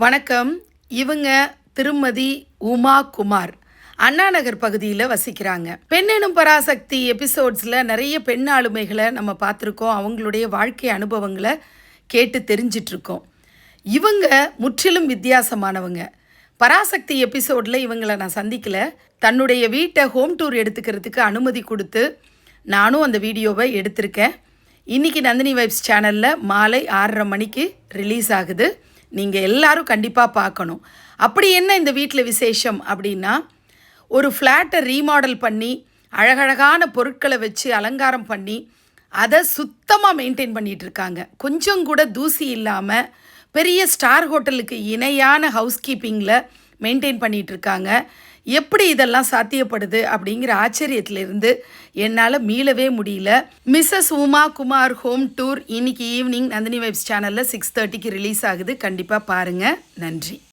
வணக்கம். இவங்க திருமதி உமா குமார் அண்ணா நகர் பகுதியில் வசிக்கிறாங்க. பெண்ணெனும் பராசக்தி எபிசோட்ஸில் நிறைய பெண் ஆளுமைகளை நம்ம பார்த்துருக்கோம். அவங்களுடைய வாழ்க்கை அனுபவங்களை கேட்டு தெரிஞ்சிட்ருக்கோம். இவங்க முற்றிலும் வித்தியாசமானவங்க. பராசக்தி எபிசோடில் இவங்களை நான் சந்திக்கலை. தன்னுடைய வீட்டை ஹோம் டூர் எடுத்துக்கிறதுக்கு அனுமதி கொடுத்து நானும் அந்த வீடியோவை எடுத்திருக்கேன். இன்றைக்கி நந்தினி வைப்ஸ் சேனலில் மாலை 6:30 மணிக்கு ரிலீஸ் ஆகுது. நீங்கள் எல்லாரும் கண்டிப்பாக பார்க்கணும். அப்படி என்ன இந்த வீட்டில் விசேஷம் அப்படின்னா, ஒரு ஃப்ளாட்டை ரீமாடல் பண்ணி அழகழகான பொருட்களை வச்சு அலங்காரம் பண்ணி அதை சுத்தமாக மெயின்டைன் பண்ணிகிட்ருக்காங்க. கொஞ்சம் கூட தூசி இல்லாமல் பெரிய ஸ்டார் ஹோட்டலுக்கு இணையான ஹவுஸ் கீப்பிங்கில் மெயின்டைன் பண்ணிகிட்ருக்காங்க. எப்படி இதெல்லாம் சாத்தியப்படுது அப்படிங்கிற ஆச்சரியத்திலிருந்து என்னால் மீளவே முடியல. Mrs Uma Kumar home tour இன்னைக்கு ஈவினிங் நந்தினி வைப்ஸ் சேனலில் 6:30க்கு ரிலீஸ் ஆகுது. கண்டிப்பாக பாருங்கள். நன்றி.